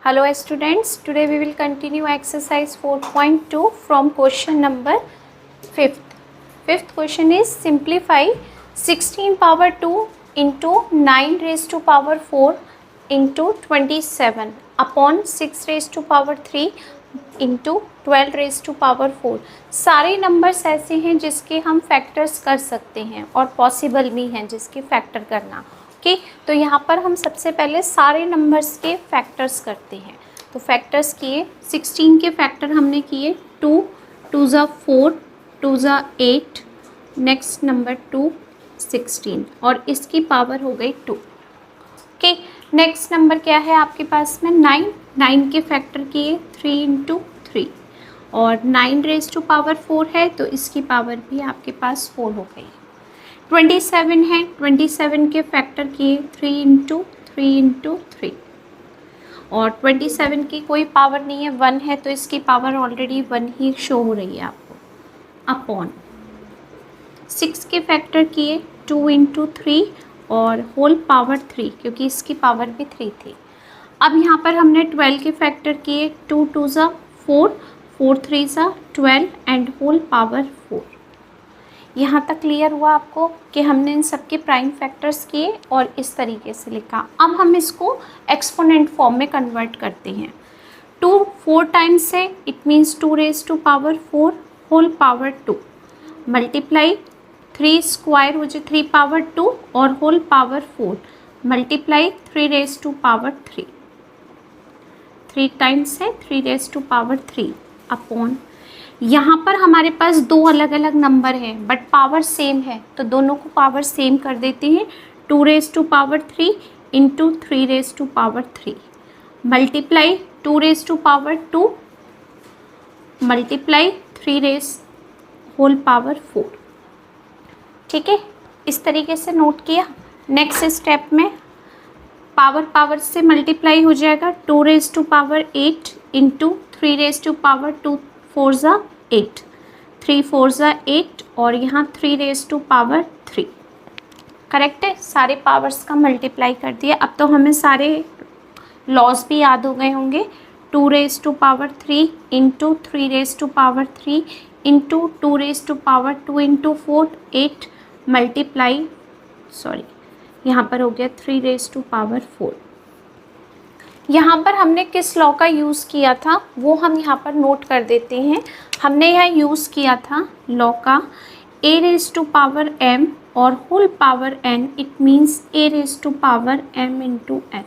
Hello students, today we will continue exercise 4.2 from question number 5th. Fifth question is simplify 16 power 2 into 9 raised to power 4 into 27 upon 6 raised to power 3 into 12 raised to power 4. सारे numbers ऐसे हैं जिसके हम factors कर सकते हैं और possible भी हैं जिसके फैक्टर करना. ओके, तो यहाँ पर हम सबसे पहले सारे नंबर्स के फैक्टर्स करते हैं. तो फैक्टर्स किए, 16 के फैक्टर हमने किए 2, 2 ज़ा 4, 2 ज़ा 8, नेक्स्ट नंबर 2 16 और इसकी पावर हो गई 2. ओके, नेक्स्ट नंबर क्या है आपके पास में 9. 9 के फैक्टर किए 3 इंटू 3 और 9 रेज टू पावर 4 है तो इसकी पावर भी आपके पास 4 हो गई. 27 है, 27 के फैक्टर किए 3 इंटू 3 और 27 की कोई पावर नहीं है, 1 है तो इसकी पावर ऑलरेडी 1 ही शो हो रही है आपको. अपॉन 6 के फैक्टर किए 2 इंटू 3 और होल पावर 3 क्योंकि इसकी पावर भी 3 थी. अब यहाँ पर हमने 12 के फैक्टर किए 2 2 ज़ा 4, 4 3 ज़ा 12 एंड होल पावर 4. यहाँ तक क्लियर हुआ आपको कि हमने इन सब के प्राइम फैक्टर्स किए और इस तरीके से लिखा. अब हम इसको एक्सपोनेंट फॉर्म में कन्वर्ट करते हैं. 2 4 टाइम्स है, it means 2 raise to power 4 whole power 2 multiply 3 square हो जाए 3 पावर 2 और whole power 4 multiply 3 raise to power 3. 3 times है 3 रेज टू पावर 3 अपॉन यहाँ पर हमारे पास दो अलग अलग नंबर हैं बट पावर सेम है तो दोनों को पावर सेम कर देते हैं. 2 raise to power 3 into 3 raise to power 3 multiply 2 raise to power 2 multiply 3 raise whole power 4. ठीक है, इस तरीके से नोट किया. नेक्स्ट स्टेप में पावर से मल्टीप्लाई हो जाएगा 2 raise to power 8 into 3 raise to power 2 4 ज़ा 8, 3 4 ज़ा 8 और यहाँ 3 रेज टू पावर 3. करेक्ट है, सारे पावर्स का मल्टीप्लाई कर दिया. अब तो हमें सारे लॉज भी याद हो गए होंगे. 2 raise to power 3 into 3 raise to power 3 into 2 raise to power 2 into 4 8 multiply यहाँ पर हो गया 3 रेज टू पावर 4. यहाँ पर हमने किस लॉ का यूज़ किया था वो हम यहाँ पर नोट कर देते हैं. हमने यहाँ यूज़ किया था लॉ का a raise to power m और whole power n, it means a raise to power m into n.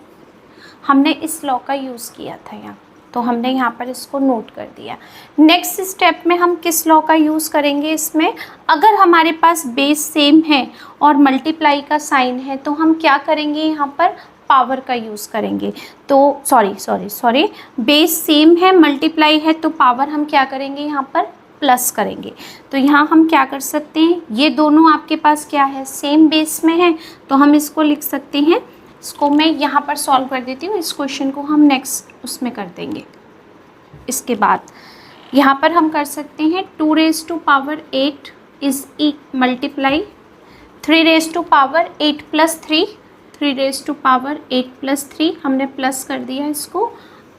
हमने इस लॉ का यूज़ किया था यहाँ, तो हमने यहाँ पर इसको नोट कर दिया. नेक्स्ट स्टेप में हम किस लॉ का यूज़ करेंगे इसमें, अगर हमारे पास बेस सेम है और मल्टीप्लाई का साइन है तो हम क्या करेंगे यहाँ पर पावर का यूज़ करेंगे. तो सॉरी बेस सेम है मल्टीप्लाई है तो पावर हम क्या करेंगे यहाँ पर प्लस करेंगे. तो यहाँ हम क्या कर सकते हैं, ये दोनों आपके पास क्या है सेम बेस में है तो हम इसको लिख सकते हैं. इसको मैं यहाँ पर सॉल्व कर देती हूँ, इस क्वेश्चन को हम नेक्स्ट उसमें कर देंगे. इसके बाद यहाँ पर हम कर सकते हैं 2 raise to power 8 is multiply 3 raise to power 8 plus 3 raise to power 8 plus 3 हमने प्लस कर दिया इसको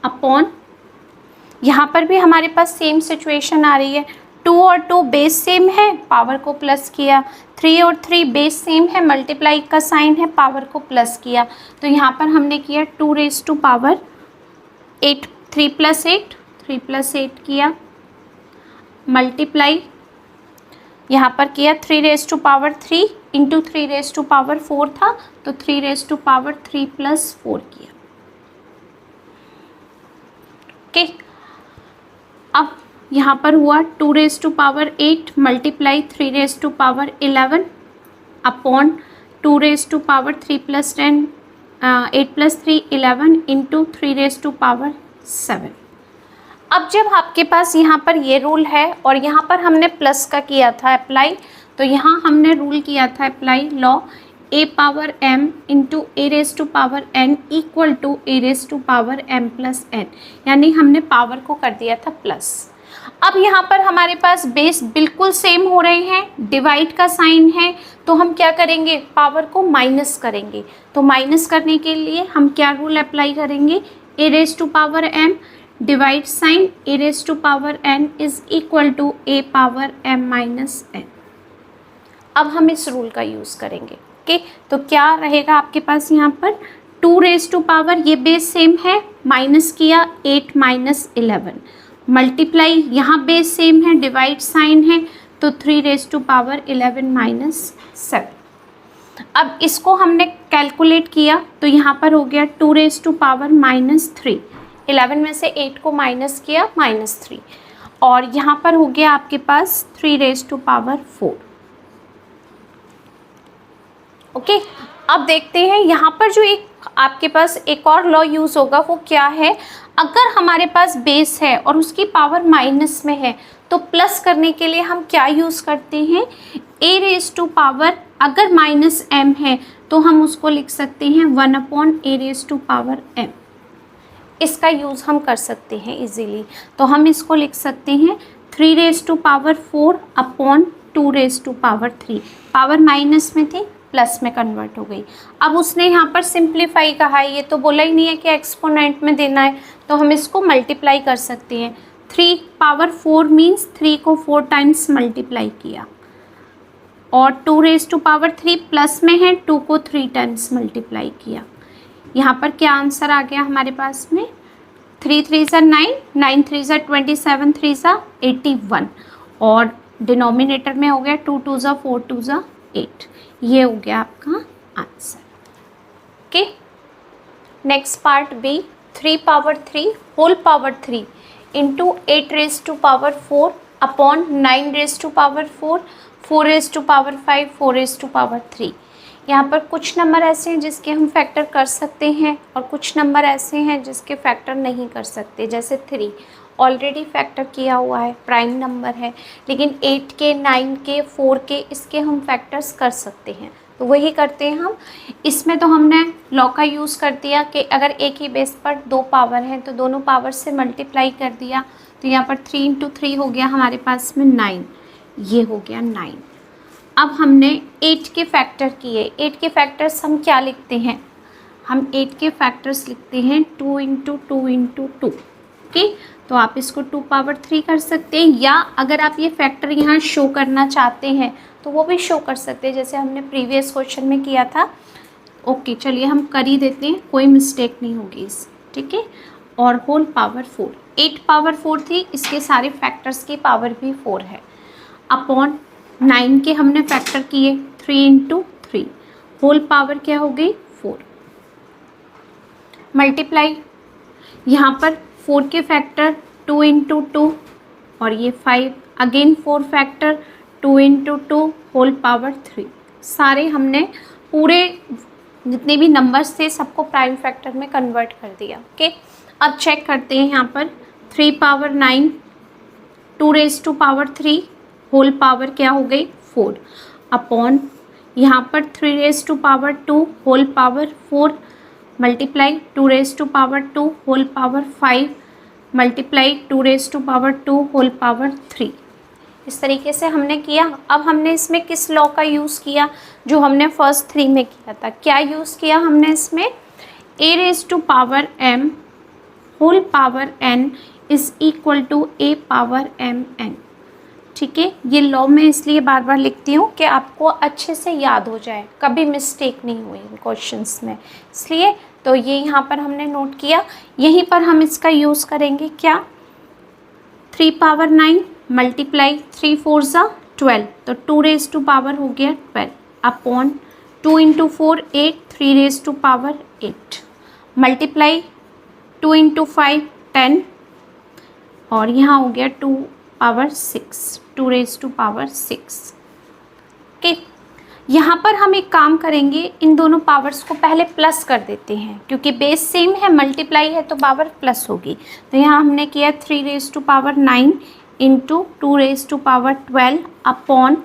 अपॉन. यहाँ पर भी हमारे पास सेम सिचुएशन आ रही है. 2 और 2 बेस सेम है, पावर को प्लस किया. 3 और 3 बेस सेम है, मल्टीप्लाई का साइन है, पावर को प्लस किया. तो यहाँ पर हमने किया 2 रेज टू पावर 8 3 प्लस 8 किया मल्टीप्लाई यहाँ पर किया 3 raise to power 3 into 3 raise to power 4 था तो 3 रेज टू पावर 3 प्लस 4 किया. ओके, अब यहाँ पर हुआ 2 raise to power 8 multiply 3 raise to power 11 upon 2 raise to power 3 plus 10 8 plus 3 11 into 3 raise to power 7. अब जब आपके पास यहाँ पर ये रूल है और यहाँ पर हमने प्लस का किया था अप्लाई, तो यहाँ हमने रूल किया था apply law a power m into a raise to power n equal to a raise to power m plus n, यानी हमने पावर को कर दिया था प्लस. अब यहाँ पर हमारे पास बेस बिल्कुल सेम हो रहे हैं, डिवाइड का साइन है तो हम क्या करेंगे पावर को माइनस करेंगे. तो माइनस करने के लिए हम क्या रूल अप्लाई करेंगे, a raise to power m, divide sign a raise to power n is equal to a power m minus n. अब हम इस रूल का यूज़ करेंगे। ओके, तो क्या रहेगा आपके पास यहाँ पर 2 रेज टू पावर, ये बेस सेम है, माइनस किया 8 माइनस 11, मल्टीप्लाई यहाँ बेस सेम है, डिवाइड साइन है, तो 3 रेज टू पावर 11 माइनस 7। अब इसको हमने कैलकुलेट किया तो यहाँ पर हो गया 2 रेज टू पावर माइनस 3, 11 में से 8 को माइनस किया -3, और यहाँ पर हो गया आपके पास 3 रेज टू पावर 4। ओके, अब देखते हैं यहाँ पर जो एक आपके पास एक और लॉ यूज़ होगा, वो क्या है, अगर हमारे पास बेस है और उसकी पावर माइनस में है तो प्लस करने के लिए हम क्या यूज़ करते हैं, ए रेज टू पावर, अगर माइनस एम है तो हम उसको लिख सकते हैं 1/a raise to power m। इसका यूज़ हम कर सकते हैं इजीली, तो हम इसको लिख सकते हैं 3 raise to power 4 upon 2 raise to power 3। Power minus में थी, प्लस में कन्वर्ट हो गई। अब उसने यहाँ पर सिंप्लीफाई कहा है, ये तो बोला ही नहीं है कि एक्सपोनेंट में देना है, तो हम इसको मल्टीप्लाई कर सकते हैं। 3 पावर 4 मीन्स 3 को 4 टाइम्स मल्टीप्लाई किया, और 2 रेज टू पावर 3 प्लस में है, 2 को 3 टाइम्स मल्टीप्लाई किया। यहाँ पर क्या आंसर आ गया हमारे पास में, 3 3 ज़ा 9, 9 3 ज़ा 27, 3 ज़ा 81, और डिनोमिनेटर में हो गया 2 2 ज़ा 4, 2 ज़ा 8। ये हो गया आपका answer. Okay, next part B, 3 power 3 whole power 3 into 8 raise to power 4 upon 9 raise to power 4, 4 raise to power 5, 4 raise to power 3। यहाँ पर कुछ नंबर ऐसे हैं जिसके हम फैक्टर कर सकते हैं और कुछ नंबर ऐसे हैं जिसके फैक्टर नहीं कर सकते। जैसे 3 ऑलरेडी फैक्टर किया हुआ है, प्राइम नंबर है, लेकिन 8 के, 9 के, 4 के, इसके हम फैक्टर्स कर सकते हैं, तो वही करते हैं हम। इसमें तो हमने लॉ का यूज़ कर दिया कि अगर एक ही बेस पर 2 पावर है तो दोनों पावर से मल्टीप्लाई कर दिया, तो यहाँ पर 3 इंटू 3 हो गया हमारे पास में 9, ये हो गया 9। अब हमने 8 के फैक्टर किए, 8 के फैक्टर्स हम क्या लिखते हैं, हम 8 के फैक्टर्स लिखते हैं 2 इंटू 2 इंटू 2। ओके, तो आप इसको 2 पावर 3 कर सकते हैं, या अगर आप ये फैक्टर यहाँ शो करना चाहते हैं तो वो भी शो कर सकते हैं, जैसे हमने प्रीवियस क्वेश्चन में किया था। ओके, चलिए हम कर ही देते हैं, कोई मिस्टेक नहीं होगी इस, ठीक है। और होल पावर 4, 8 पावर 4 थी, इसके सारे फैक्टर्स की पावर भी 4 है, अपॉन 9 के हमने फैक्टर किए 3 इंटू 3, होल पावर क्या हो गई 4, मल्टीप्लाई यहाँ पर 4 के फैक्टर 2 इंटू 2, और ये 5, again 4 factor 2 into 2 whole power 3। सारे हमने पूरे जितने भी नंबर्स थे सबको प्राइम फैक्टर में कन्वर्ट कर दिया। ओके, अब चेक करते हैं यहाँ पर 3 power 9, 2 raise to power 3 whole power क्या हो गई 4, अपॉन यहाँ पर 3 raise to power 2 whole power 4, multiply 2 raise to power 2 whole power 5, multiply 2 raise to power 2 whole power 3। इस तरीके से हमने किया। अब हमने इसमें किस लॉ का यूज़ किया, जो हमने फर्स्ट 3 में किया था, क्या यूज़ किया हमने इसमें, a raise to power m whole power n is equal to a power m n। ठीक है, ये लॉ मैं इसलिए बार बार लिखती हूँ कि आपको अच्छे से याद हो जाए, कभी मिस्टेक नहीं हुई इन क्वेश्चंस में, इसलिए तो ये यहाँ पर हमने नोट किया। यहीं पर हम इसका यूज़ करेंगे, क्या 3 पावर 9 मल्टीप्लाई 3 4 ज़ा 12, तो 2 रेज टू पावर हो गया 12, upon 2 into 4 8, 3 raise to power 8, multiply 2 into 5 10, और यहाँ हो गया 2 power 6, 2 raise to power 6। Okay, यहाँ पर हम एक काम करेंगे, इन दोनों पावर्स को पहले प्लस कर देते हैं, क्योंकि बेस सेम है, मल्टीप्लाई है तो पावर प्लस होगी। तो यहाँ हमने किया 3 raise to power 9 into 2 raise to power 12 upon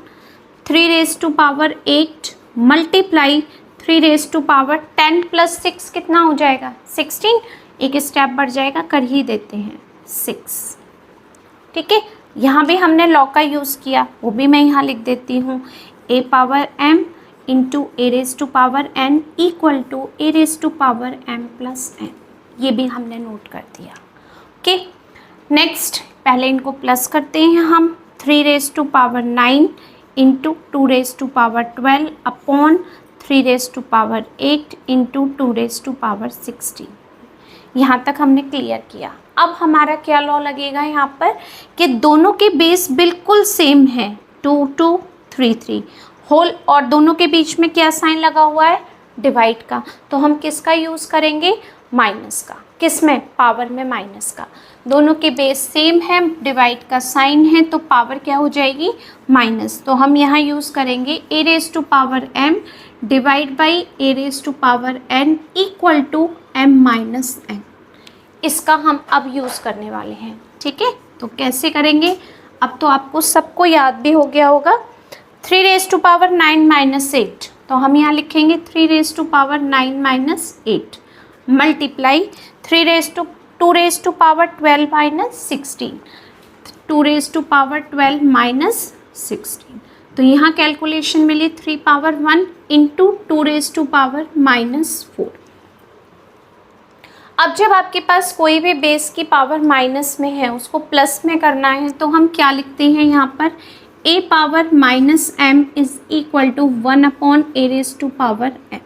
3 raise to power 8 multiply 3 raise to power 10 plus 6 कितना हो जाएगा 16, एक स्टेप बढ़ जाएगा, कर ही देते हैं 6। ठीक है, यहाँ भी हमने लॉ का यूज़ किया, वो भी मैं यहाँ लिख देती हूँ, a power m into a raise to power n equal to a raise to power m plus n। ये भी हमने नोट कर दिया। ओके, नेक्स्ट पहले इनको प्लस करते हैं हम। 3⁻9 इंटू 2⁻12 अपॉन 3⁸ इंटू 2⁻16। यहाँ तक हमने क्लियर किया। अब हमारा क्या लॉ लगेगा यहाँ पर कि दोनों के बेस बिल्कुल सेम है, 2 2 3 3 होल, और दोनों के बीच में क्या साइन लगा हुआ है, डिवाइड का। तो हम किसका यूज़ करेंगे, माइनस का। किस में, पावर में माइनस का। दोनों के बेस सेम है, डिवाइड का साइन है, तो पावर क्या हो जाएगी, माइनस। तो हम यहाँ यूज़ करेंगे a⁻m divide by a⁻n equal to m-n। इसका हम अब यूज़ करने वाले हैं। ठीक है, तो कैसे करेंगे, अब तो आपको सबको याद भी हो गया होगा। 3⁻9 - 8, तो हम यहाँ लिखेंगे 3⁻9 - 8 मल्टीप्लाई 2⁻12 - 16, 2⁻12 - 16। तो यहाँ कैलकुलेशन मिली 3⁻1 इंटू 2⁻⁻4। अब जब आपके पास कोई भी बेस की पावर माइनस में है, उसको प्लस में करना है, तो हम क्या लिखते हैं यहाँ पर, a⁻m is equal to 1/a⁻m।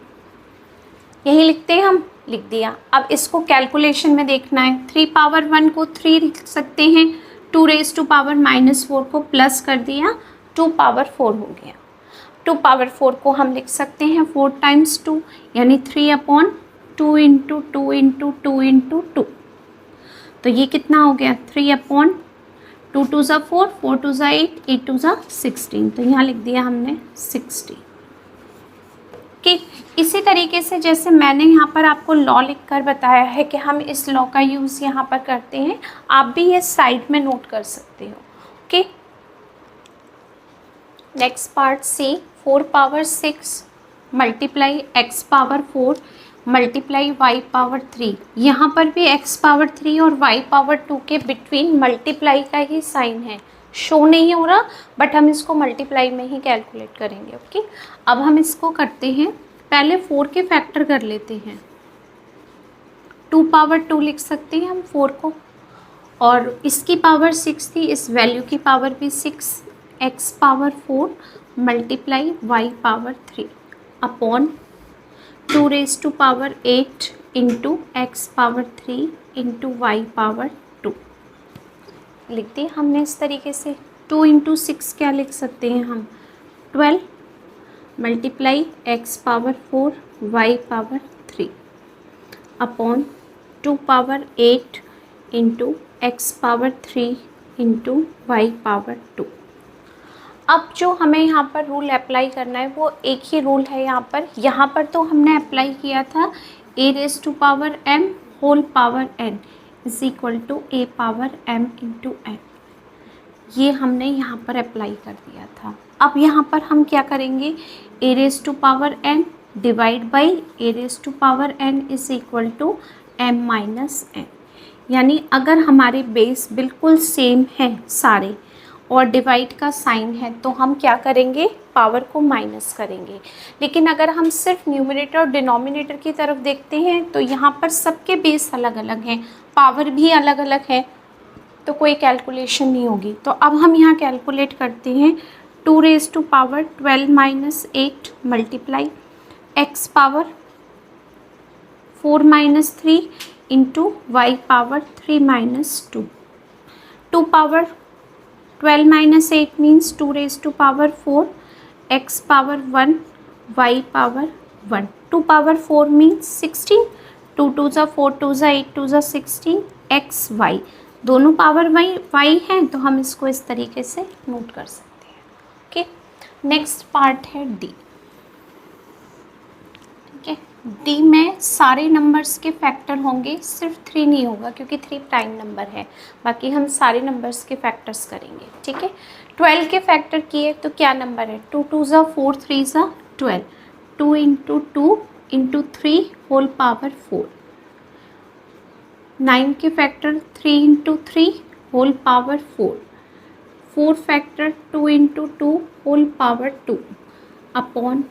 यही लिखते हैं हम, लिख दिया। अब इसको कैलकुलेशन में देखना है। 3⁻1 को 3 लिख सकते हैं, 2⁻4 को प्लस कर दिया, 2⁻4 हो गया। 2⁻4 को हम लिख सकते हैं 4 × 2 यानी 3/2 इंटू 2 इंटू 2 इंटू 2। तो ये कितना हो गया, 3/2 2 × 4, 4 × 8, 8 × 16। तो यहाँ लिख दिया हमने 60। कि इसी तरीके से जैसे मैंने यहाँ पर आपको लॉ लिख कर बताया है कि हम इस लॉ का यूज़ यहाँ पर करते हैं, आप भी ये साइड में नोट कर सकते हो। Okay, next part C, 4⁻6 multiply x⁻4 multiply y⁻3। यहाँ पर भी x⁻3 और y⁻2 के बिटवीन मल्टीप्लाई का ही साइन है, शो नहीं हो रहा, बट हम इसको मल्टीप्लाई में ही कैलकुलेट करेंगे। ओके, अब हम इसको करते हैं, पहले 4 के फैक्टर कर लेते हैं। 2⁻2 लिख सकते हैं हम 4 को, और इसकी पावर 6 थी, इस वैल्यू की पावर भी 6, x⁻4 multiply y⁻3 upon 2⁸ into x⁻3 into y⁻2 लिख दी हमने इस तरीके से। 2 × 6 क्या लिख सकते हैं हम, 12 multiply x⁻4 y⁻3 upon 2⁻8 into x⁻3 into y⁻2। अब जो हमें यहाँ पर रूल अप्लाई करना है वो एक ही रूल है यहाँ पर तो हमने अप्लाई किया था a⁻m whole power n is equal to a⁻m into n। ये हमने यहाँ पर अप्लाई कर दिया था। अब यहाँ पर हम क्या करेंगे, a⁻n divide by a⁻n is equal to m-n। यानी अगर हमारे बेस बिल्कुल सेम हैं सारे और डिवाइड का साइन है, तो हम क्या करेंगे, पावर को माइनस करेंगे। लेकिन अगर हम सिर्फ न्यूमरेटर और डिनोमिनेटर की तरफ देखते हैं, तो यहाँ पर सबके बेस अलग अलग हैं, पावर भी अलग अलग है, तो कोई कैलकुलेशन नहीं होगी। तो अब हम यहाँ कैलकुलेट करते हैं। 2⁻12 - 8 multiply x⁻4 - 3 into y⁻3 - 2। 2⁻12 - 8 means 2⁻4 x⁻1 y⁻1। 2⁻4 means 16, 2 2 × 4, 2 × 8, 2 × 16 x y। दोनों पावर y हैं, तो हम इसको इस तरीके से नोट कर सकते हैं। ओके, नेक्स्ट पार्ट है डी। ठीक है, डी में सारे नंबर्स के फैक्टर होंगे, सिर्फ 3 नहीं होगा क्योंकि 3 प्राइम नंबर है, बाकी हम सारे नंबर्स के फैक्टर्स करेंगे। ठीक है, 12 के फैक्टर किए तो क्या नंबर है, 2 2 × 4, 3 × 12, 2 इंटू 2 इंटू 3 होल पावर 4। 9 के factor 3 into 3 whole power 4। 4 factor 2 into 2 whole power 2 upon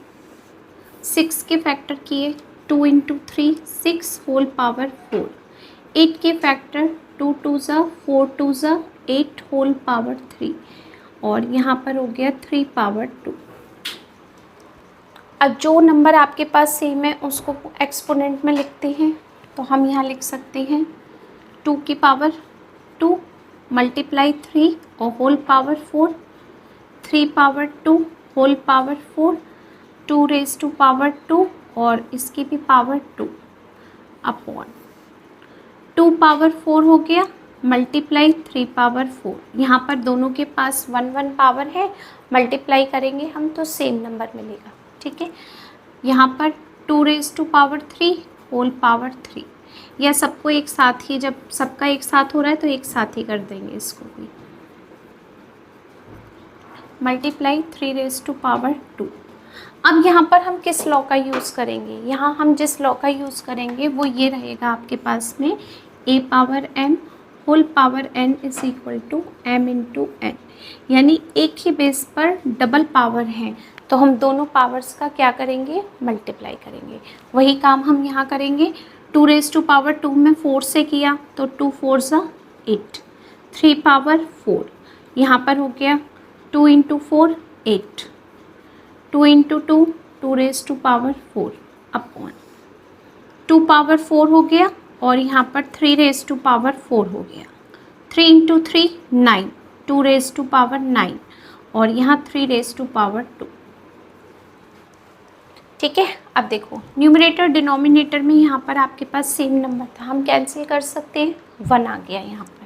6 के फैक्टर किए 2 इंटू 3 6 होल पावर 4। 8 के फैक्टर 2 2 ज़ा 4 2 ज़ा 8 होल पावर 3 और यहाँ पर हो गया 3 पावर 2। अब जो नंबर आपके पास सेम है उसको एक्सपोनेंट में लिखते हैं, तो हम यहाँ लिख सकते हैं 2 की पावर 2 मल्टीप्लाई 3 और whole power 4, 3 power 2 whole power 4, 2 raise to power 2 और इसकी भी पावर 2 अपॉन 2 पावर 4 हो गया मल्टीप्लाई 3 पावर 4। यहाँ पर दोनों के पास 1 1 पावर है, मल्टीप्लाई करेंगे हम तो सेम नंबर मिलेगा। ठीक है, यहाँ पर 2 raise to power 3 whole power 3, या सबको एक साथ ही, जब सबका एक साथ हो रहा है तो एक साथ ही कर देंगे इसको भी, मल्टीप्लाई 3 रेज टू पावर 2। अब यहाँ पर हम किस लॉ का यूज़ करेंगे, यहाँ हम जिस लॉ का यूज़ करेंगे वो ये रहेगा आपके पास में a power m whole power n is equal to m into n, यानी एक ही बेस पर डबल पावर है तो हम दोनों पावर्स का क्या करेंगे, मल्टीप्लाई करेंगे। वही काम हम यहाँ करेंगे। 2 रेज टू पावर 2 में 4 से किया तो 2 4 ज़ा 8, 3 पावर 4, यहाँ पर हो गया 2 into 4 8, 2 into 2 2 raise to power 4 upon 2 power 4 हो गया और यहाँ पर 3 रेज टू पावर 4 हो गया, 3 इंटू 3 9, 2 रेज टू पावर 9 और यहाँ 3 रेज टू पावर 2। ठीक है, अब देखो न्यूमरेटर डिनोमिनेटर में यहाँ पर आपके पास सेम नंबर था, हम कैंसिल कर सकते हैं, 1 आ गया यहाँ पर।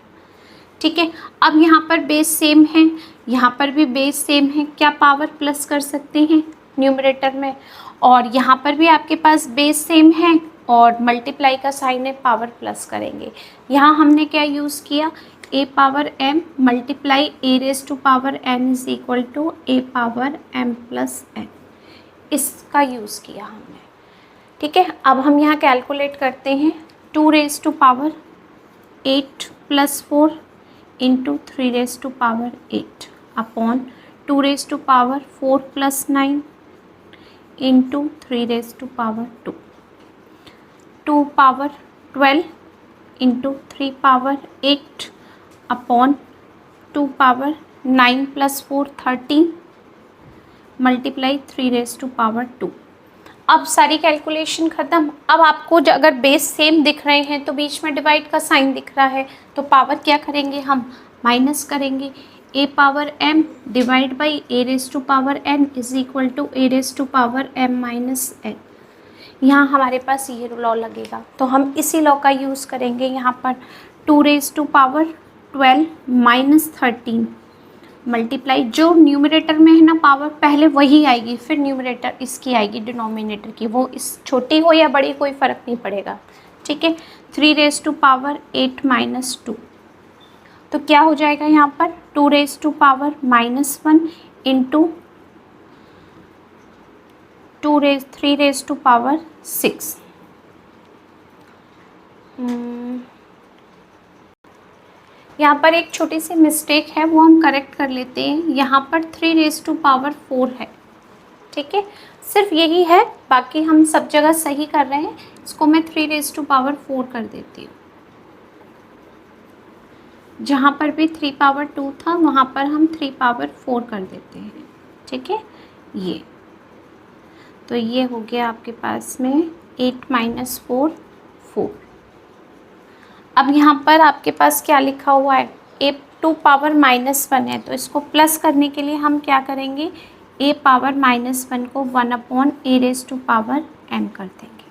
ठीक है, अब यहाँ पर बेस सेम है, यहाँ पर भी बेस सेम है, क्या पावर प्लस कर सकते हैं न्यूमरेटर में, और यहाँ पर भी आपके पास बेस सेम है और मल्टीप्लाई का साइन है, पावर प्लस करेंगे। यहाँ हमने क्या यूज़ किया, a power m multiply a raise to power n is equal to a power m plus n, इसका यूज़ किया हमने। ठीक है, अब हम यहाँ कैलकुलेट करते हैं 2 raise to power 8 plus 4 into 3 raise to power 8 upon 2 raise to power 4 plus 9 into 3 raise to power 2, 2 power 12 into 3 power 8 upon 2 power 9 plus 4 13 multiply 3 raise to power 2। अब सारी कैलकुलेशन ख़त्म। अब आपको अगर बेस सेम दिख रहे हैं तो बीच में डिवाइड का साइन दिख रहा है तो पावर क्या करेंगे, हम माइनस करेंगे। a power m divide by a raise to power n is equal to a raise to power m minus n। यहाँ हमारे पास ये लॉ लगेगा तो हम इसी लॉ का यूज़ करेंगे। यहाँ पर 2 raise to power 12 minus 13 multiply, जो न्यूमरेटर में है ना पावर पहले वही आएगी, फिर न्यूमरेटर इसकी आएगी डिनोमिनेटर की, वो इस छोटी हो या बड़ी कोई फ़र्क नहीं पड़ेगा। ठीक है, 3 रेज टू पावर 8 माइनस 2, तो क्या हो जाएगा यहाँ पर 2 raise to power minus 1 into 3 raise to power 6। यहाँ पर एक छोटी सी मिस्टेक है वो हम करेक्ट कर लेते हैं। यहाँ पर 3 रेज टू पावर 4 है। ठीक है, सिर्फ यही है, बाकी हम सब जगह सही कर रहे हैं। इसको मैं 3 रेज टू पावर 4 कर देती हूँ। जहाँ पर भी 3 पावर 2 था वहाँ पर हम 3 पावर 4 कर देते हैं। ठीक है, ये तो ये हो गया आपके पास में 8 माइनस 4 4। अब यहाँ पर आपके पास क्या लिखा हुआ है, a टू पावर माइनस 1 है तो इसको प्लस करने के लिए हम क्या करेंगे, a पावर माइनस 1 को 1 upon a raise to power m कर देंगे।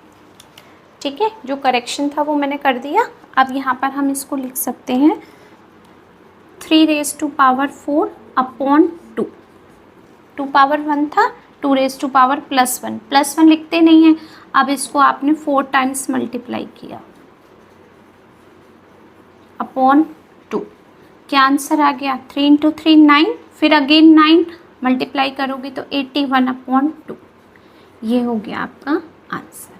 ठीक है, जो करेक्शन था वो मैंने कर दिया। अब यहाँ पर हम इसको लिख सकते हैं 3 raise to power 4 upon 2, 2 power 1 था, 2 रेज टू पावर प्लस 1 लिखते नहीं हैं। अब इसको आपने 4 टाइम्स मल्टीप्लाई किया अपॉन 2, क्या आंसर आ गया, 3 इंटू 3 9, फिर अगेन 9 मल्टीप्लाई करोगे तो 81 अपॉन 2, ये हो गया आपका आंसर।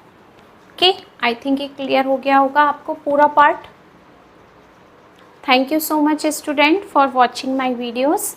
ओके, आई थिंक ये क्लियर हो गया होगा आपको पूरा part. Thank you so much student for watching my videos.